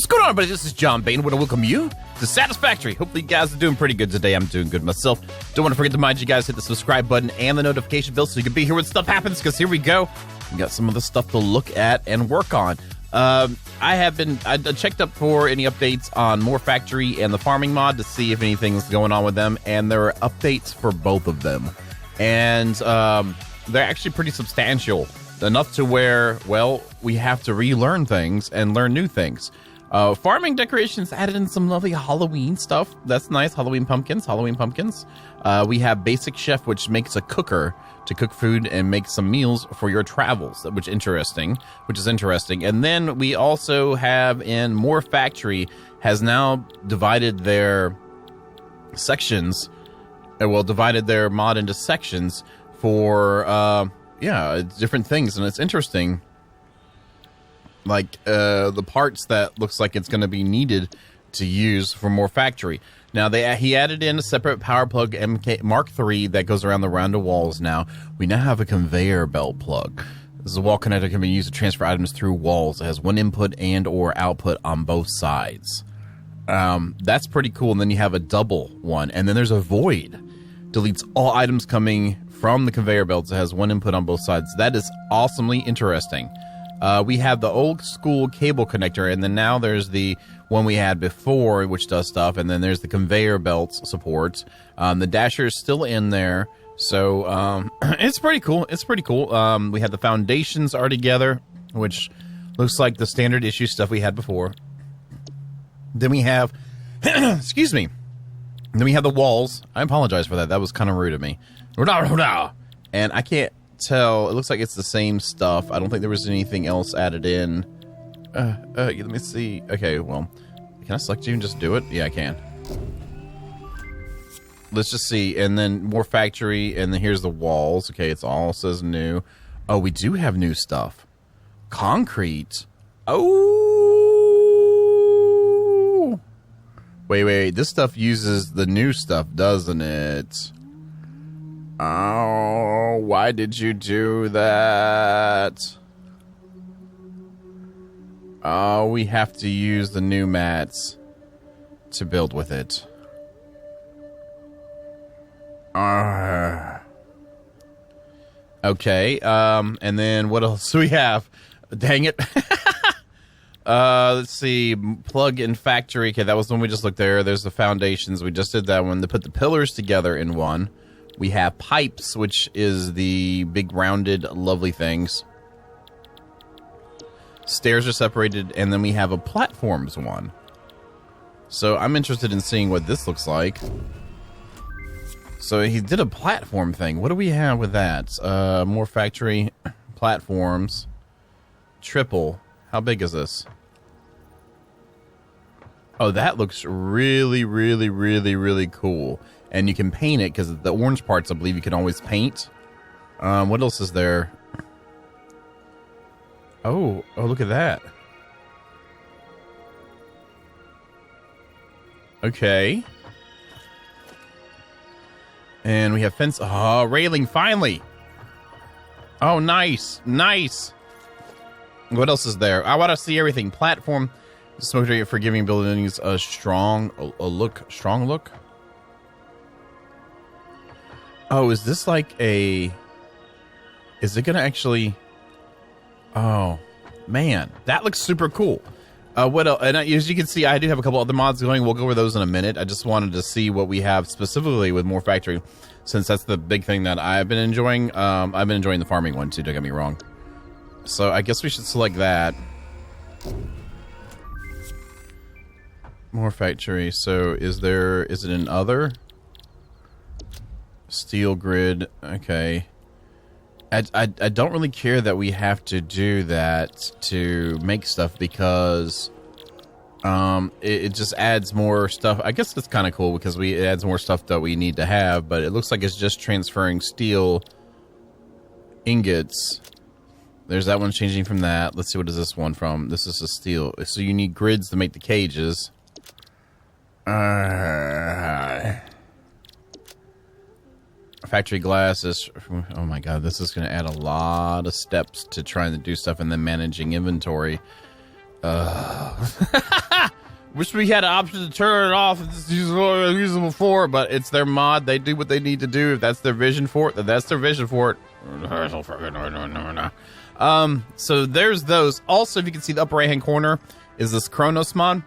What's going on, everybody? This is John Bain. I want to welcome you to Satisfactory. Hopefully you guys are doing pretty good today. I'm doing good myself. Don't want to forget to remind you guys, hit the subscribe button and the notification bell so you can be here when stuff happens, because here we go. We got some of the stuff to look at and work on. I checked up for any updates on More Factory and the farming mod to see if anything's going on with them, and there are updates for both of them. And they're actually pretty substantial, enough to where, well, we have to relearn things and learn new things. Farming decorations added in some lovely Halloween stuff. That's nice. Halloween pumpkins. We have Basic Chef, which makes a cooker to cook food and make some meals for your travels, which is interesting. And then we also have in More Factory has now divided their sections, divided their mod into sections for, different things. And it's interesting. Like the parts that looks like it's going to be needed to use for More Factory. Now, he added in a separate power plug MK Mark III that goes around the round of walls now. We now have a conveyor belt plug. This is a wall connector that can be used to transfer items through walls. It has one input and or output on both sides. That's pretty cool. And then you have a double one. And then there's a void. Deletes all items coming from the conveyor belts. It has one input on both sides. That is awesomely interesting. We have the old school cable connector, and then now there's the one we had before, which does stuff, and then there's the conveyor belts support. The dasher is still in there, so it's pretty cool. We have the foundations are together, which looks like the standard issue stuff we had before. Then we have, excuse me, then we have the walls. I apologize for that. That was kind of rude of me. And I can't tell. It looks like it's the same stuff. I don't think there was anything else added in. Let me see. Okay, well, can I select you and just do it? Yeah, I can. Let's just see. And then More Factory, and then here's the walls. Okay, it's all says new. Oh, we do have new stuff. Concrete. Oh, wait. This stuff uses the new stuff, doesn't it? Oh, why did you do that? Oh, we have to use the new mats to build with it. Okay, and then what else do we have? Dang it. Let's see, plug-in factory. Okay, that was the one we just looked there. There's the foundations. We just did that one. They put the pillars together in one. We have pipes, which is the big rounded lovely things. Stairs are separated, and then we have a platforms one. So I'm interested in seeing what this looks like. So he did a platform thing. What do we have with that? More Factory platforms. Triple. How big is this? Oh, that looks really, really, really, really cool. And you can paint it, because the orange parts, I believe, you can always paint. What else is there? Oh, look at that. Okay. And we have fence. Oh, railing, finally. Oh, nice. What else is there? I want to see everything. Platform. Smoke area for giving buildings a strong look. Oh, is this like a... Is it going to actually... Oh, man. That looks super cool. What else? And as you can see, I do have a couple other mods going. We'll go over those in a minute. I just wanted to see what we have specifically with More Factory, since that's the big thing that I've been enjoying. I've been enjoying the farming one, too. Don't get me wrong. So I guess we should select that. More Factory. So is it an other? Steel grid. Okay. I don't really care that we have to do that to make stuff, because it just adds more stuff. I guess that's kind of cool, because it adds more stuff that we need to have, but it looks like it's just transferring steel ingots. There's that one changing from that. Let's see, what is this one from? This is a steel. So you need grids to make the cages. Factory glass is, oh my god, this is going to add a lot of steps to trying to do stuff and then managing inventory. Wish we had an option to turn it off. It's usable for, but it's their mod. They do what they need to do. If that's their vision for it, then that's their vision for it. So there's those. Also, if you can see the upper right hand corner is this Chronos mod.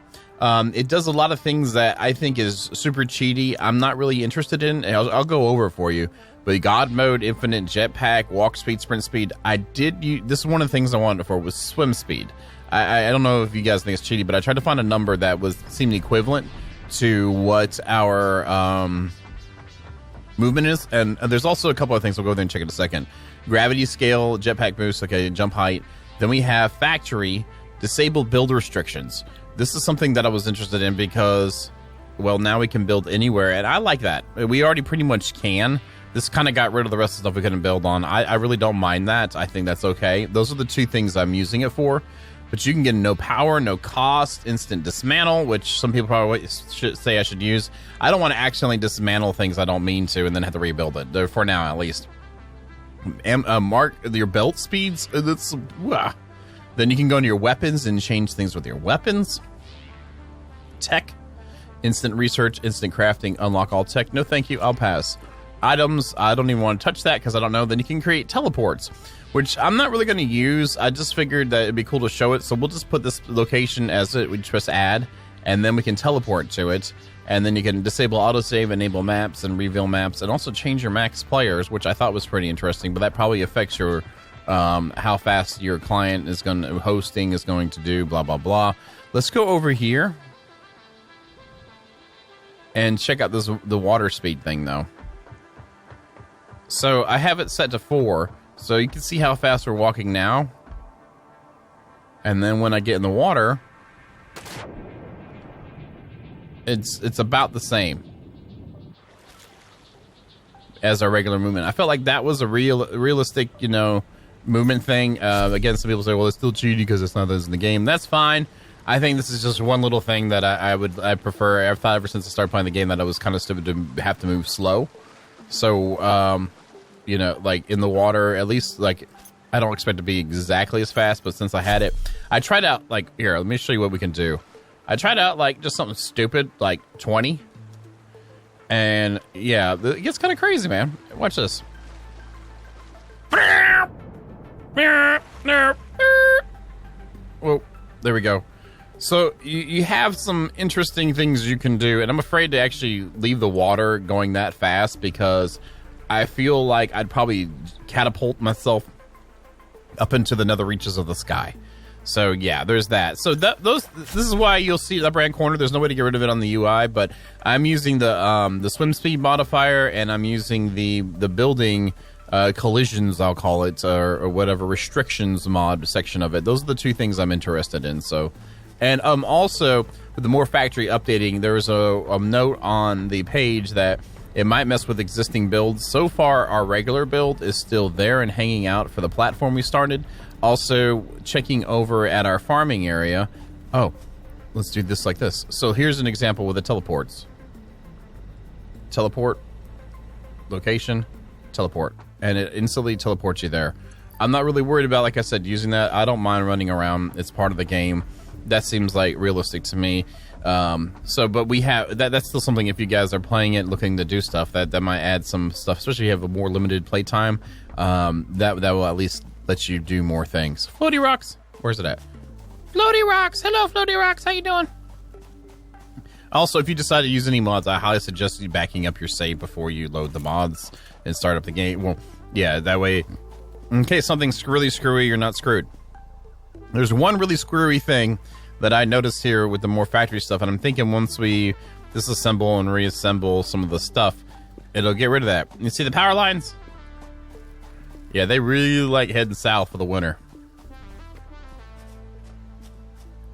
It does a lot of things that I think is super cheaty. I'm not really interested in. I'll go over it for you. But God mode, infinite jetpack, walk speed, sprint speed. This is one of the things I wanted for was swim speed. I don't know if you guys think it's cheaty, but I tried to find a number that seemed equivalent to what our movement is. And there's also a couple of things. We'll go there and check it in a second. Gravity scale, jetpack boost, okay, jump height. Then we have factory, disabled build restrictions. This is something that I was interested in because, well, now we can build anywhere, and I like that. We already pretty much can. This kind of got rid of the rest of the stuff we couldn't build on. I really don't mind that. I think that's okay. Those are the two things I'm using it for. But you can get no power, no cost, instant dismantle, which some people probably should say I should use. I don't want to accidentally dismantle things I don't mean to and then have to rebuild it, for now at least. Mark your belt speeds. Then you can go into your weapons and change things with your weapons. Tech, instant research, instant crafting, unlock all tech. No thank you, I'll pass. Items, I don't even want to touch that because I don't know. Then you can create teleports, which I'm not really going to use. I just figured that it'd be cool to show it. So we'll just put this location as it. We press add, and then we can teleport to it. And then you can disable autosave, enable maps, and reveal maps, and also change your max players, which I thought was pretty interesting. But that probably affects your how fast your client is hosting is going to do. Blah blah blah. Let's go over here and check out the water speed thing though. So I have it set to 4, so you can see how fast we're walking now. And then when I get in the water, it's about the same as our regular movement. I felt like that was a realistic, movement thing. Again, some people say, well, it's still cheaty because it's not as in the game. That's fine. I think this is just one little thing that I prefer. I've thought ever since I started playing the game that I was kind of stupid to have to move slow. So, like in the water, at least, like, I don't expect to be exactly as fast, but since I had it, I tried out, like, here, let me show you what we can do. I tried out, like, just something stupid, like 20. And, yeah, it gets kind of crazy, man. Watch this. Whoa, there we go. So you have some interesting things you can do, and I'm afraid to actually leave the water going that fast because I feel like I'd probably catapult myself up into the nether reaches of the sky. So yeah, there's that. So this is why you'll see the upper hand corner. There's no way to get rid of it on the UI, but I'm using the swim speed modifier, and I'm using the building collisions, I'll call it, or whatever, restrictions mod section of it. Those are the two things I'm interested in. So. And also, with the more factory updating, there's a note on the page that it might mess with existing builds. So far, our regular build is still there and hanging out for the platform we started. Also, checking over at our farming area. Oh, let's do this like this. So here's an example with the teleports. Teleport, location, teleport. And it instantly teleports you there. I'm not really worried about, like I said, using that. I don't mind running around. It's part of the game. That seems like realistic to me. But we have that's still something. If you guys are playing it, looking to do stuff, that might add some stuff, especially if you have a more limited play time. That will at least let you do more things. Floaty Rocks, where's it at? Floaty Rocks, hello Floaty Rocks, how you doing? Also, if you decide to use any mods, I highly suggest you backing up your save before you load the mods and start up the game. Well, yeah, that way, in case something's really screwy, you're not screwed. There's one really screwy thing that I noticed here with the more factory stuff, and I'm thinking once we disassemble and reassemble some of the stuff, it'll get rid of that. You see the power lines? Yeah, they really like heading south for the winter.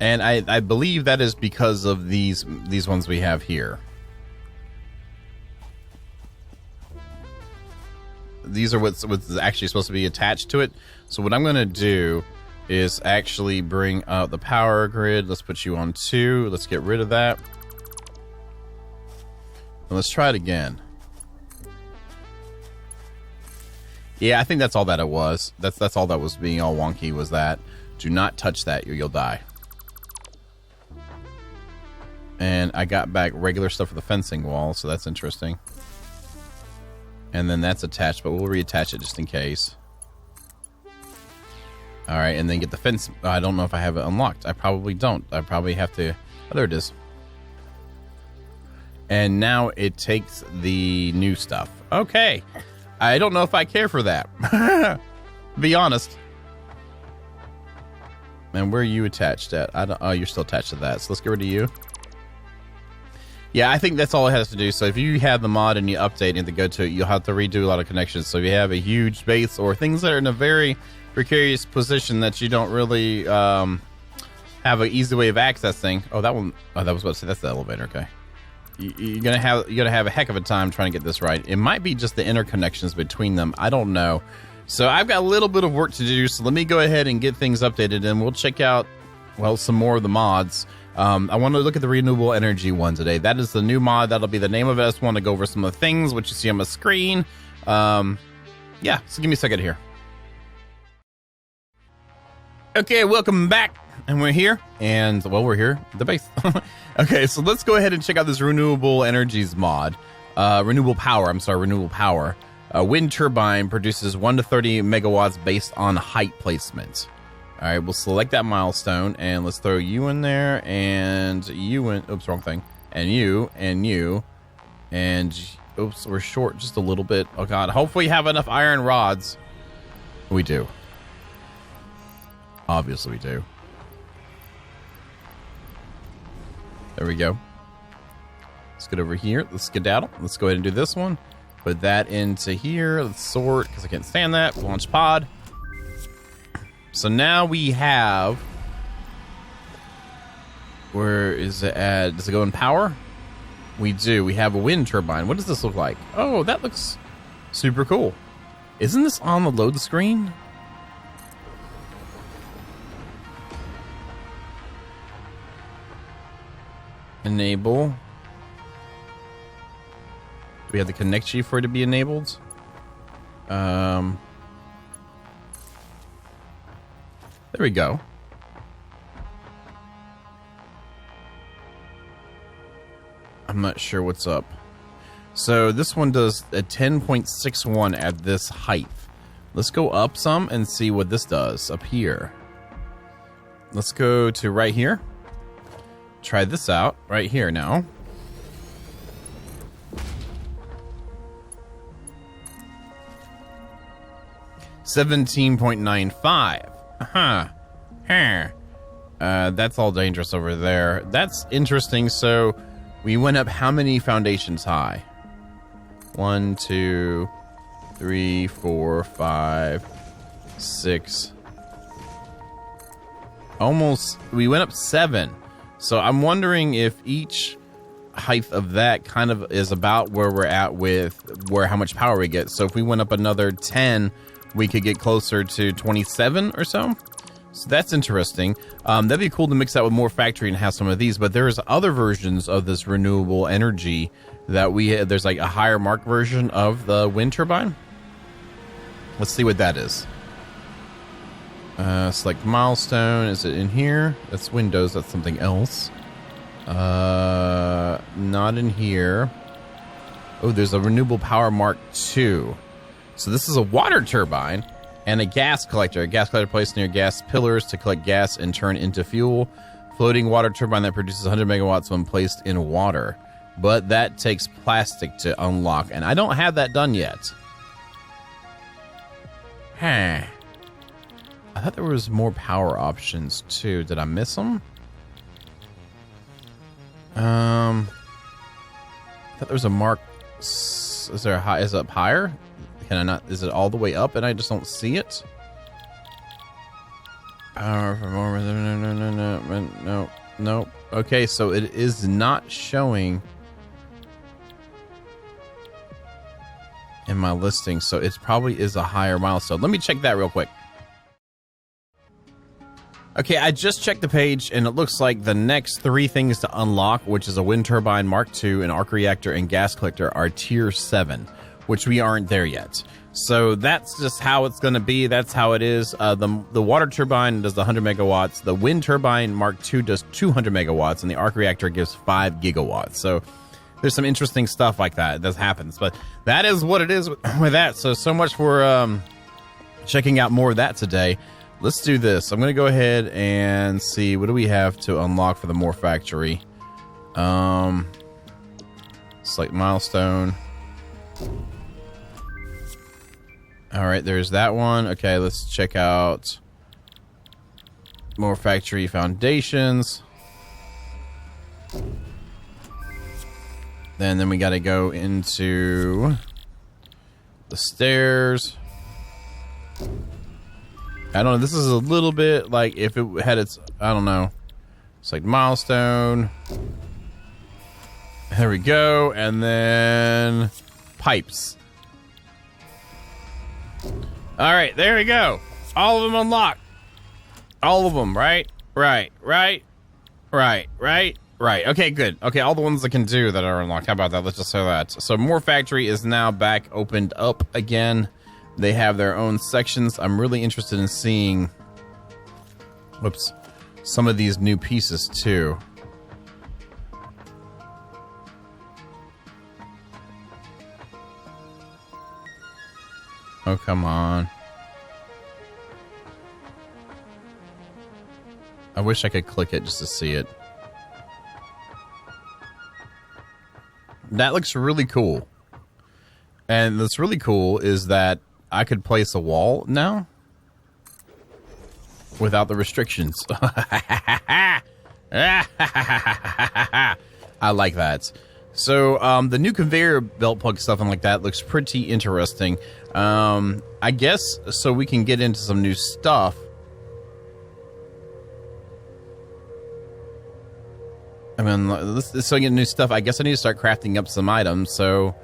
And I believe that is because of these ones we have here. These are what's actually supposed to be attached to it. So what I'm going to do is actually bring up the power grid. Let's put you on 2. Let's get rid of that. And let's try it again. Yeah, I think that's all that it was. That's all that was being all wonky was that. Do not touch that, you'll die. And I got back regular stuff for the fencing wall, so that's interesting. And then that's attached, but we'll reattach it just in case. All right, and then get the fence. I don't know if I have it unlocked. I probably don't. I probably have to. Oh, there it is. And now it takes the new stuff. Okay. I don't know if I care for that. Be honest. And where are you attached at? Oh, you're still attached to that. So let's get rid of you. Yeah, I think that's all it has to do. So if you have the mod and you update and to go to it, you'll have to redo a lot of connections. So if you have a huge base or things that are in a very precarious position that you don't really have an easy way of accessing. Oh, that one. Oh, that was about to say that's the elevator. Okay. You're gonna have a heck of a time trying to get this right. It might be just the interconnections between them. I don't know. So I've got a little bit of work to do. So let me go ahead and get things updated, and we'll check out some more of the mods. I want to look at the renewable energy one today. That is the new mod. That'll be the name of it. I just want to go over some of the things which you see on my screen. Yeah. So give me a second here. Okay, welcome back. And we're here, and well, we're here at the base. Okay, so let's go ahead and check out this renewable energies mod. Renewable power. A wind turbine produces 1 to 30 megawatts based on height placement. All right, we'll select that milestone, and let's throw you in there, and you in. Oops, wrong thing. And you, and you, and oops, we're short just a little bit. Oh God, hopefully you have enough iron rods. We do. Obviously, we do. There we go. Let's get over here. Let's skedaddle. Let's go ahead and do this one. Put that into here. Let's sort, because I can't stand that. Launch pod. So now we have... Where is it at? Does it go in power? We do. We have a wind turbine. What does this look like? Oh, that looks super cool. Isn't this on the load screen? Enable. Do we have the connect sheet for it to be enabled? There we go. I'm not sure what's up. So this one does a 10.61 at this height. Let's go up some and see what this does up here. Let's go to right here. Try this out right here now. $17.95. That's all dangerous over there. That's interesting. So we went up how many foundations high? 1, 2, 3, 4, 5, 6. Almost. We went up 7. So I'm wondering if each height of that kind of is about where we're at with how much power we get. So if we went up another 10, we could get closer to 27 or so. So that's interesting. That'd be cool to mix that with more factory and have some of these. But there's other versions of this renewable energy that there's like a higher mark version of the wind turbine. Let's see what that is. Select milestone. Is it in here? That's Windows. That's something else. Not in here. Oh, there's a renewable power mark 2. So this is a water turbine and a gas collector. A gas collector placed near gas pillars to collect gas and turn into fuel. Floating water turbine that produces 100 megawatts when placed in water. But that takes plastic to unlock, and I don't have that done yet. I thought there was more power options too. Did I miss them? I thought there was a mark. Is there a high? Is it up higher? Can I not? Is it all the way up and I just don't see it? Power for more. No. Okay, so it is not showing in my listing, so it probably is a higher milestone. Let me check that real quick. Okay, I just checked the page, and it looks like the next 3 things to unlock, which is a wind turbine Mark II, an arc reactor, and gas collector, are tier 7. which we aren't there yet. So that's just how it's going to be. That's how it is. The water turbine does 100 megawatts. The wind turbine Mark II does 200 megawatts, and the arc reactor gives 5 gigawatts. So there's some interesting stuff like that happens. But that is what it is with that. So much for checking out more of that today. Let's do this. I'm going to go ahead and see, what do we have to unlock for the More Factory? Select milestone. All right, there's that one. Okay, let's check out More Factory Foundations. Then we got to go into the stairs. I don't know. This is a little bit like if it had its, I don't know. It's like milestone. There we go. And then pipes. All right, there we go. All of them unlocked. All of them, right? Right. Okay, good. Okay, all the ones I can do that are unlocked. How about that? Let's just say that. So More Factory is now back opened up again. They have their own sections. I'm really interested in seeing, some of these new pieces too. Oh, come on. I wish I could click it just to see it. That looks really cool. And what's really cool is that I could place a wall now without the restrictions. I like that. So the new conveyor belt plug stuff and like that looks pretty interesting. I guess so we can get into some new stuff. I mean, so I get new stuff. I guess I need to start crafting up some items. So,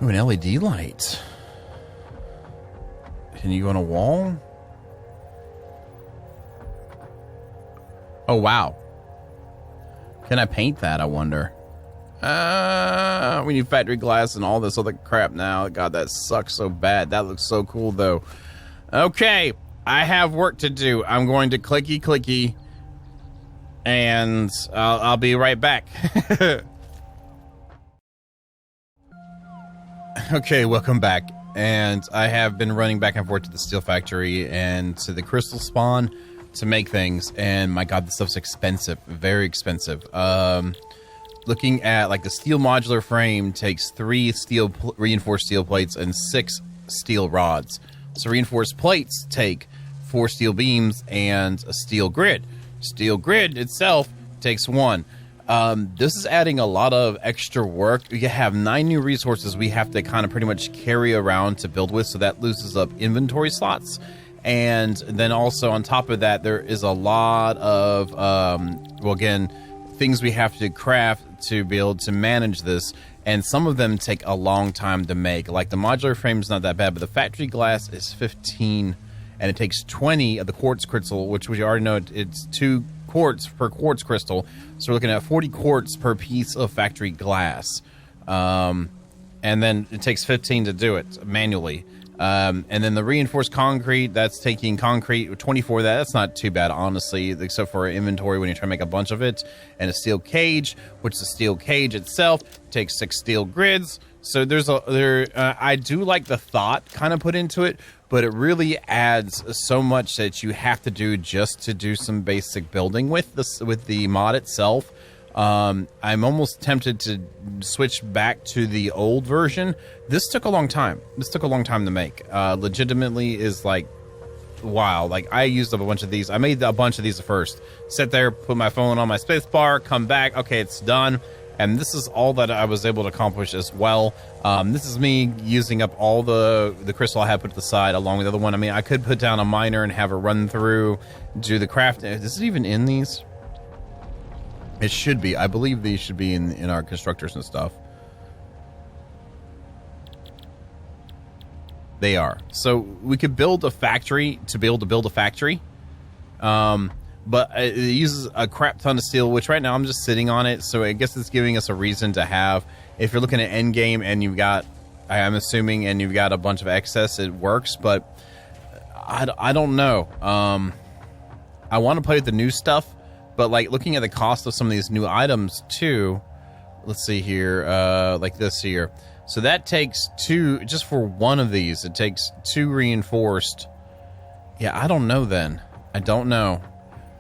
ooh, an LED light. Can you go on a wall? Oh, wow. Can I paint that, I wonder? We need factory glass and all this other crap now. God, that sucks so bad. That looks so cool, though. Okay, I have work to do. I'm going to clicky, and I'll be right back. Okay, welcome back. And I have been running back and forth to the steel factory and to the crystal spawn to make things. And my God, this stuff's expensive, very expensive. Looking at like the steel modular frame takes 3 reinforced steel plates and 6 steel rods. So reinforced plates take 4 steel beams and a steel grid. Steel grid itself takes 1. This is adding a lot of extra work. We have 9 new resources we have to kind of pretty much carry around to build with, so that loses up inventory slots. And then also on top of that, there is a lot of, well, again, things we have to craft to be able to manage this. And some of them take a long time to make. Like the modular frame is not that bad, but the factory glass is 15, and it takes 20 of the quartz crystal, which we already know it's 2 quartz per quartz crystal. So we're looking at 40 quartz per piece of factory glass. And then it takes 15 to do it manually. And then the reinforced concrete, that's taking concrete, 24 of that. That's not too bad, honestly, except for inventory when you're trying to make a bunch of it. And a steel cage, which the steel cage itself takes 6 steel grids. So I do like the thought kind of put into it, but it really adds so much that you have to do just to do some basic building with the mod itself. I'm almost tempted to switch back to the old version. This took a long time. To make. Legitimately is like, wow. Like I used up a bunch of these. I made a bunch of these first. Sit there, put my phone on my space bar, come back. Okay, it's done. And this is all that I was able to accomplish as well. This is me using up all the crystal I had put to the side along with the other one. I mean, I could put down a miner and have her run through, do the craft. Is it even in these? It should be. I believe these should be in our constructors and stuff. They are. So we could build a factory to be able to build a factory. But it uses a crap ton of steel, which right now I'm just sitting on it. So I guess it's giving us a reason to have, if you're looking at endgame and you've got I am assuming, and you've got a bunch of excess, it works, but I don't know. I want to play with the new stuff, but like looking at the cost of some of these new items too, let's see here, like this here. So that takes 2, just for one of these, it takes 2 reinforced. Yeah, I don't know then. I don't know.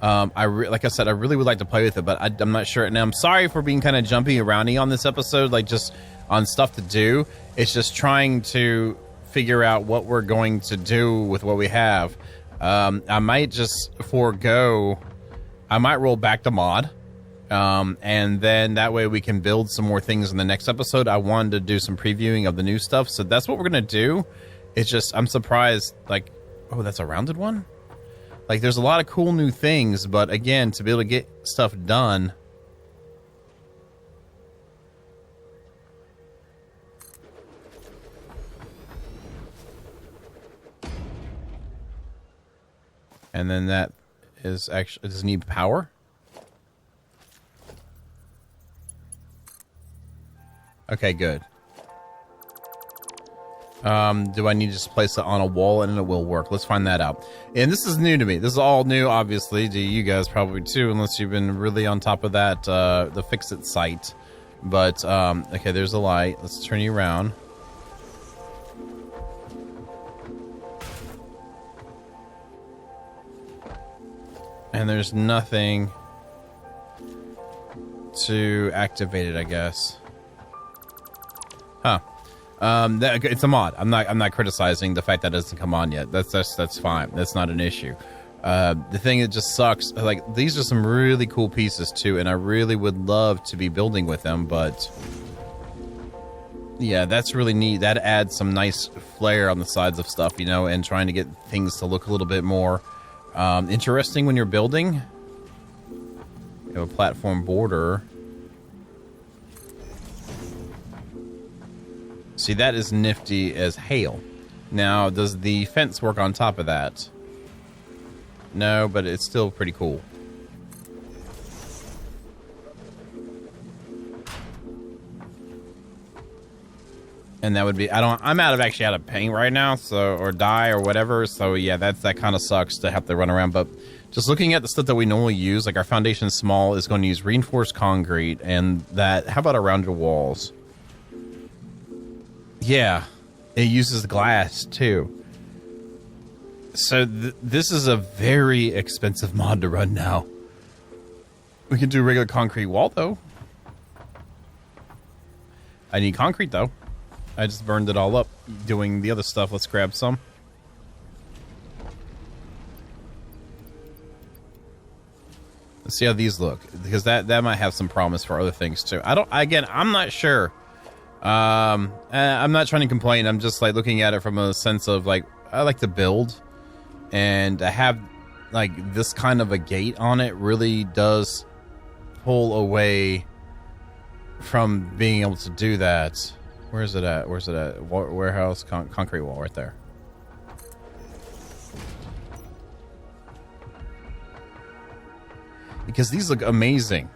Like I said, I really would like to play with it, but I'm not sure. And I'm sorry for being kind of jumpy aroundy on this episode, like just on stuff to do. It's just trying to figure out what we're going to do with what we have. I might just forego. I might roll back to mod, and then that way we can build some more things in the next episode. I wanted to do some previewing of the new stuff, so that's what we're gonna do. It's just I'm surprised. Like, oh, that's a rounded one. Like, there's a lot of cool new things, but again, to be able to get stuff done. And then that is actually, does it need power? Okay, good. Do I need to just place it on a wall and it will work? Let's find that out. And this is new to me. This is all new, obviously, to you guys probably too, unless you've been really on top of that, the FICSIT site. But, okay, there's a light. Let's turn you around. And there's nothing to activate it, I guess. Huh. It's a mod. I'm not criticizing the fact that it doesn't come on yet. That's fine. That's not an issue. The thing that just sucks, like, these are some really cool pieces too, and I really would love to be building with them, but yeah, that's really neat. That adds some nice flair on the sides of stuff, you know, and trying to get things to look a little bit more interesting when you're building. You have a platform border. See, that is nifty as hail. Now, does the fence work on top of that? No, but it's still pretty cool. And that would be, I'm out of paint right now, so, or dye or whatever, so yeah, that kind of sucks to have to run around, but just looking at the stuff that we normally use, like our foundation small is going to use reinforced concrete, and that, how about our rounded walls? Yeah, it uses glass too. So this is a very expensive mod to run now. We can do regular concrete wall though. I need concrete though. I just burned it all up doing the other stuff. Let's grab some. Let's see how these look, because that might have some promise for other things too. I'm not sure. I'm not trying to complain. I'm just like looking at it from a sense of like, I like to build, and to have like this kind of a gate on it really does pull away from being able to do that. Where's it at? Where's it at? Warehouse, concrete wall right there. Because these look amazing.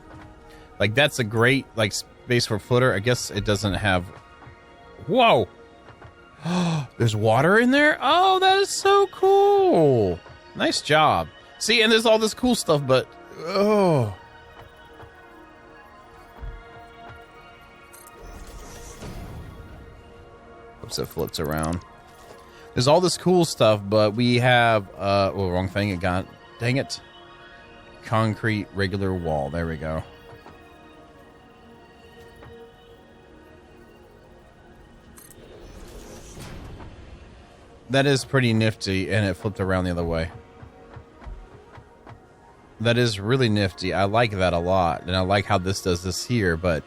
Like, that's a great like space for footer. I guess it doesn't have. Whoa! There's water in there? Oh, that is so cool. Nice job. See, and there's all this cool stuff, but oh. Oops, it flips around. There's all this cool stuff, but we have well, wrong thing. It got, dang it. Concrete regular wall. There we go. That is pretty nifty, and it flipped around the other way. That is really nifty. I like that a lot, and I like how this does this here, but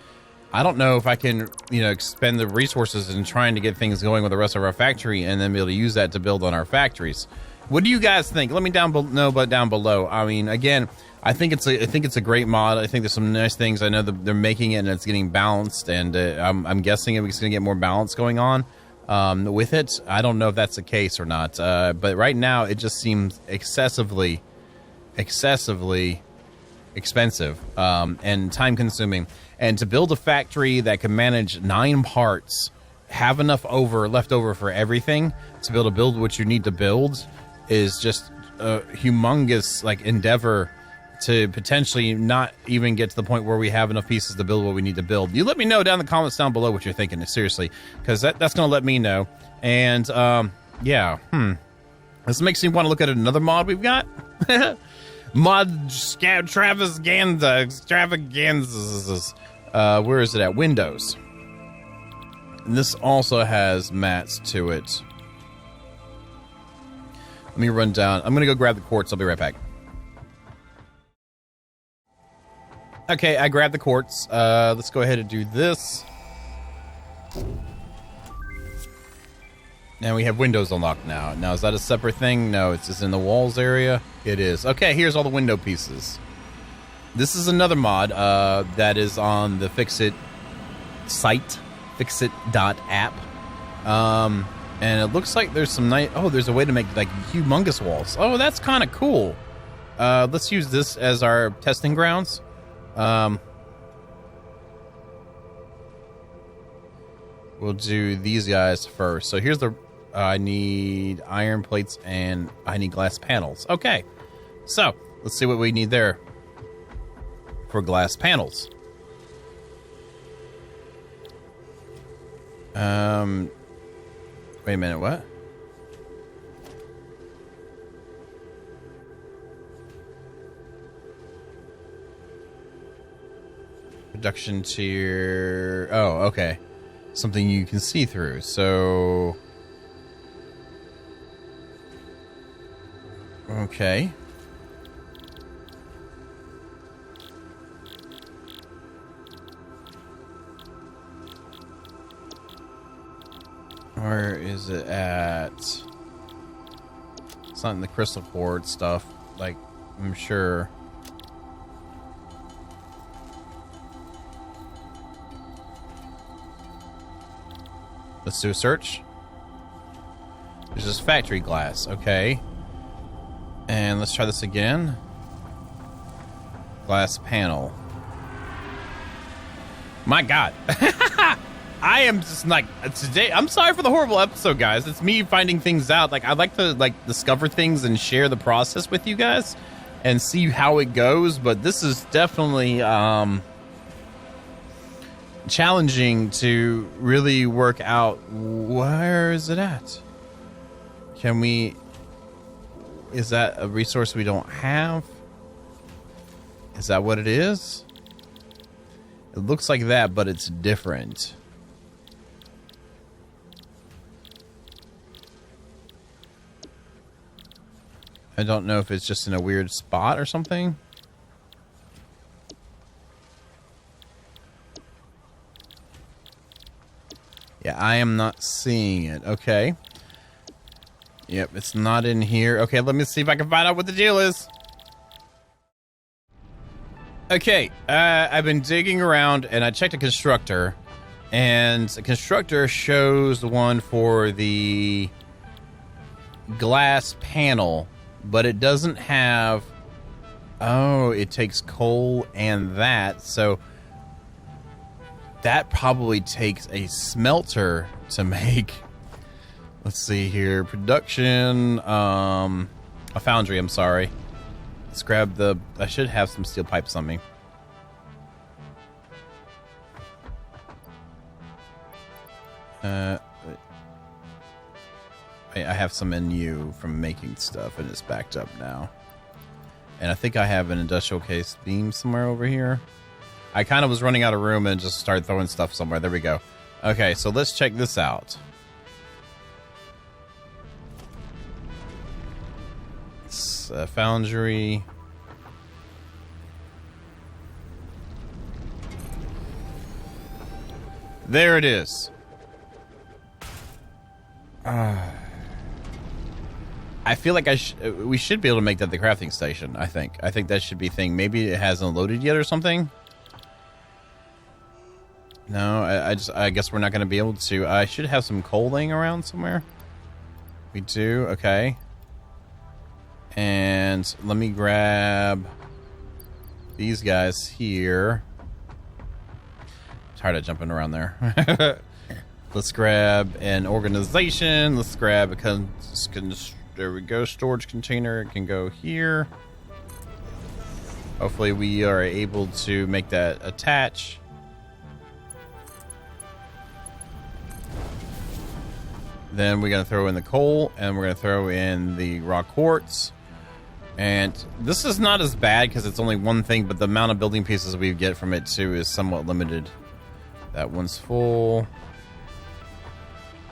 I don't know if I can, you know, expend the resources in trying to get things going with the rest of our factory and then be able to use that to build on our factories. What do you guys think? Let me know down below. I mean, again, I think it's a great mod. I think there's some nice things. I know that they're making it and it's getting balanced, and I'm guessing it's going to get more balance going on with it. I don't know if that's the case or not, but right now it just seems excessively expensive and time consuming. And to build a factory that can manage 9 parts have enough left over for everything to be able to build what you need to build is just a humongous like endeavor to potentially not even get to the point where we have enough pieces to build what we need to build. You let me know down in the comments down below what you're thinking, seriously, because that's going to let me know. And yeah, this makes me want to look at another mod we've got. Mod extravaganzas. Where is it at? Windows. And this also has mats to it. Let me run down. I'm going to go grab the quartz. I'll be right back. Okay, I grabbed the quartz. Let's go ahead and do this. And we have windows unlocked now. Now, is that a separate thing? No, it's just in the walls area. It is. Okay, here's all the window pieces. This is another mod that is on the FICSIT site, FICSIT.app. And it looks like there's some nice... Oh, there's a way to make, like, humongous walls. Oh, that's kind of cool. Let's use this as our testing grounds. We'll do these guys first. So here's the... I need iron plates and I need glass panels. Okay. So, let's see what we need there for glass panels. Wait a minute, what? Production tier... Oh, okay. Something you can see through, so... Okay. Where is it at? It's not in the crystal cord stuff, like, I'm sure. Let's do a search. There's this factory glass, okay. And let's try this again. Glass panel. My God. I am just like, today, I'm sorry for the horrible episode, guys. It's me finding things out. Like, I like to, like, discover things and share the process with you guys and see how it goes. But this is definitely challenging to really work out. Where is it at? Can we... Is that a resource we don't have? Is that what it is? It looks like that, but it's different. I don't know if it's just in a weird spot or something. Yeah, I am not seeing it. Okay. Yep, it's not in here. Okay, let me see if I can find out what the deal is. Okay, I've been digging around and I checked a constructor. And the constructor shows the one for the glass panel, but it doesn't have... Oh, it takes coal and that. So that probably takes a smelter to make... Let's see here. Production. A foundry, I'm sorry. Let's grab the... I should have some steel pipes on me. I have some in you from making stuff, and it's backed up now. And I think I have an industrial case beam somewhere over here. I kind of was running out of room and just started throwing stuff somewhere. There we go. Okay, so let's check this out. Foundry. There it is. I feel like we should be able to make that the crafting station. I think that should be a thing. Maybe it hasn't loaded yet or something. No, I guess we're not going to be able to. I should have some coal laying around somewhere. We do. Okay. And let me grab these guys here. Tired of jumping around there. Let's grab an organization. Let's grab a there we go. Storage container. It can go here. Hopefully we are able to make that attach. Then we're going to throw in the coal, and we're going to throw in the raw quartz. And this is not as bad because it's only one thing, but the amount of building pieces we get from it too is somewhat limited. That one's full.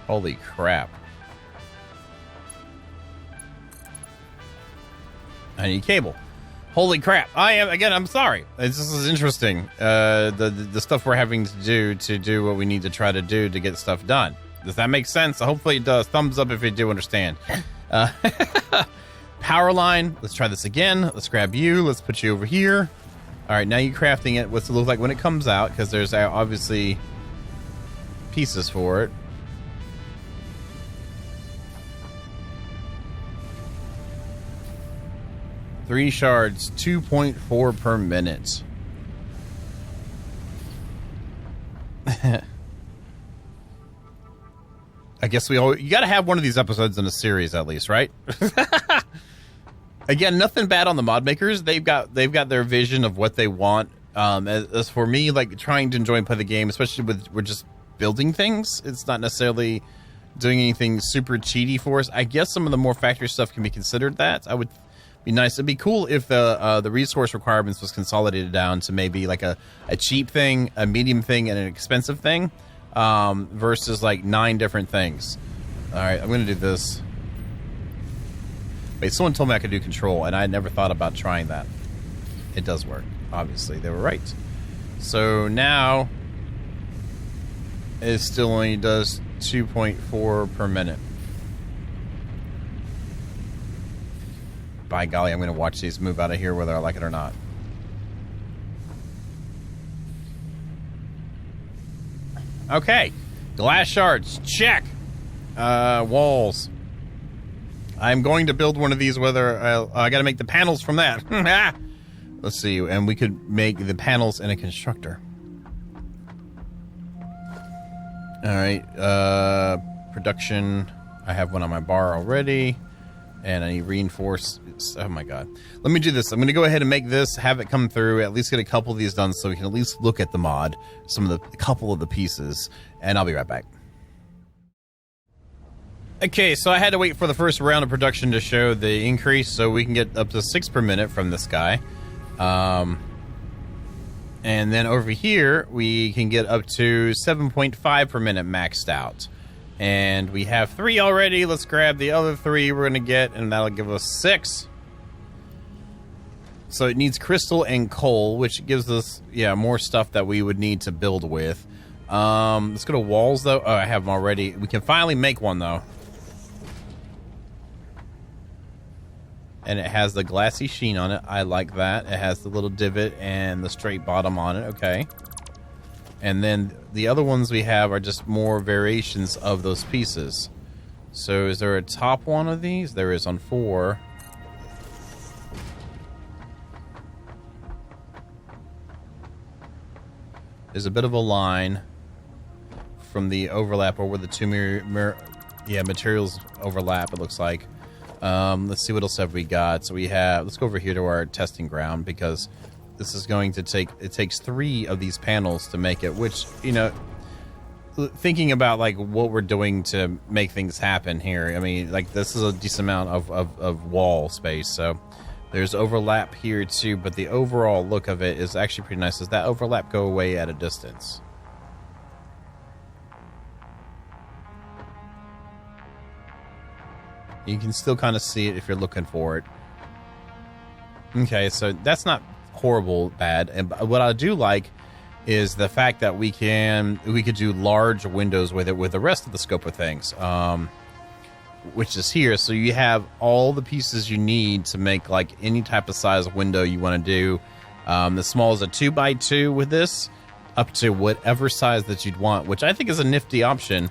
Holy crap. I need cable. Holy crap. I'm sorry. This is interesting. The stuff we're having to do what we need to try to do to get stuff done. Does that make sense? Hopefully it does. Thumbs up if you do understand. Power line. Let's try this again. Let's grab you. Let's put you over here. All right, now you're crafting it. What's it look like when it comes out? Because there's obviously pieces for it. Three shards, 2.4 per minute. I guess you got to have one of these episodes in a series at least, right? Again, nothing bad on the mod makers. They've got their vision of what they want. As for me, like trying to enjoy and play the game, especially we're just building things. It's not necessarily doing anything super cheaty for us. I guess some of the more factory stuff can be considered that. I would be nice. It'd be cool if the resource requirements was consolidated down to maybe like a cheap thing, a medium thing, and an expensive thing. Versus like 9 different things. All right, I'm gonna do this. Wait, someone told me I could do control, and I had never thought about trying that. It does work. Obviously, they were right. So now it still only does 2.4 per minute. By golly, I'm gonna watch these move out of here whether I like it or not. Okay, glass shards, check. Walls. I'm going to build one of these. Whether I got to make the panels from that. Let's see, and we could make the panels in a constructor. All right, production. I have one on my bar already, and I need reinforce. Oh my god! Let me do this. I'm going to go ahead and make this, have it come through, at least get a couple of these done, so we can at least look at the mod, a couple of the pieces, and I'll be right back. Okay, so I had to wait for the first round of production to show the increase, so we can get up to 6 per minute from this guy, and then over here we can get up to 7.5 per minute maxed out. And we have 3 already. Let's grab the other 3 we're going to get, and that'll give us 6. So it needs crystal and coal, which gives us, more stuff that we would need to build with. Let's go to walls, though. Oh, I have them already. We can finally make one, though. And it has the glassy sheen on it. I like that. It has the little divot and the straight bottom on it. Okay. And then the other ones we have are just more variations of those pieces. So is there a top one of these? There is on 4. There's a bit of a line from the overlap or where the two materials overlap, it looks like. Let's see what else have we got. So we have, let's go over here to our testing ground, because this is going to take, it takes 3 of these panels to make it, which, thinking about like what we're doing to make things happen here, I mean, like this is a decent amount of wall space, so there's overlap here too, but the overall look of it is actually pretty nice. Does that overlap go away at a distance? You can still kind of see it if you're looking for it. Okay, so that's not horrible bad, and what I do like is the fact that we could do large windows with it with the rest of the scope of things, which is here. So you have all the pieces you need to make like any type of size window you want to do. The small is a 2x2 with this, up to whatever size that you'd want, which I think is a nifty option.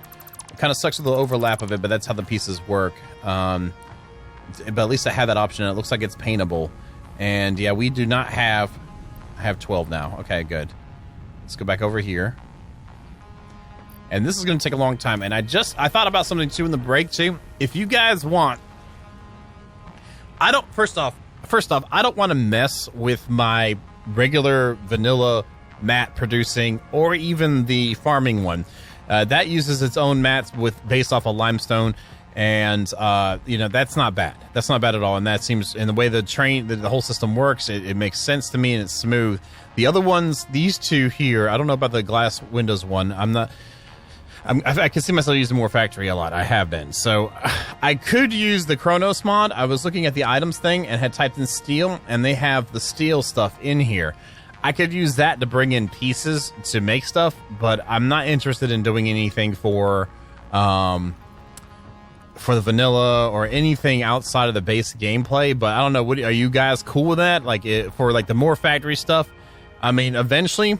It kind of sucks with the overlap of it, but that's how the pieces work. But at least I have that option, and it looks like it's paintable. And yeah, we do not have... I have 12 now. Okay, good. Let's go back over here. and this is going to take a long time. And I thought about something too in the break too. If you guys want, first off, I don't want to mess with my regular vanilla mat producing or even the farming one. That uses its own mats based off of limestone, and that's not bad. That's not bad at all. And that seems, in the way the whole system works, it makes sense to me, and it's smooth. The other ones, these two here, I don't know about the glass windows one. I can see myself using more factory a lot. I have been. So I could use the Chronos mod. I was looking at the items thing and had typed in steel, and they have the steel stuff in here. I could use that to bring in pieces to make stuff, but I'm not interested in doing anything for the vanilla or anything outside of the base gameplay. But I don't know. Are you guys cool with that? Like for like the more factory stuff? I mean, eventually,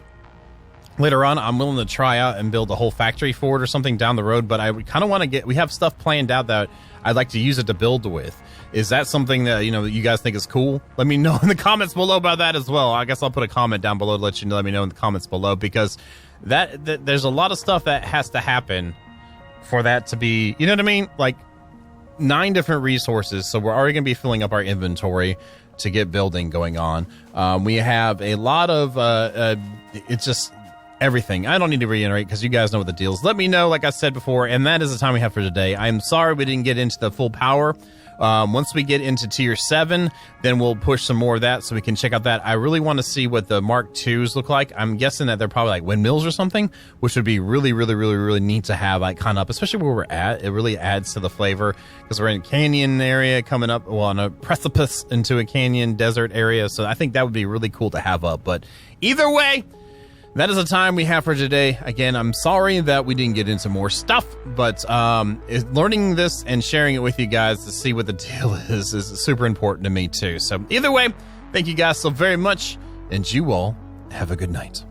later on, I'm willing to try out and build a whole factory for it or something down the road. But I kind of want to we have stuff planned out that I'd like to use it to build with. Is that something that, you guys think is cool? Let me know in the comments below about that as well. I guess I'll put a comment down below to let me know in the comments below, because that there's a lot of stuff that has to happen for that to be, you know what I mean? Like 9 different resources. So we're already going to be filling up our inventory to get building going on. We have a lot of, it's just everything. I don't need to reiterate because you guys know what the deal is. Let me know, like I said before, and that is the time we have for today. I'm sorry we didn't get into the full power. Once we get into tier 7, then we'll push some more of that so we can check out that. I really want to see what the Mark IIs look like. I'm guessing that they're probably like windmills or something, which would be really, really, really, really neat to have like kind of up, especially where we're at. It really adds to the flavor because we're in a canyon area coming up, well, on a precipice into a canyon desert area. So I think that would be really cool to have up. But either way, that is the time we have for today. Again, I'm sorry that we didn't get into more stuff, but learning this and sharing it with you guys to see what the deal is super important to me too. So either way, thank you guys so very much, and you all have a good night.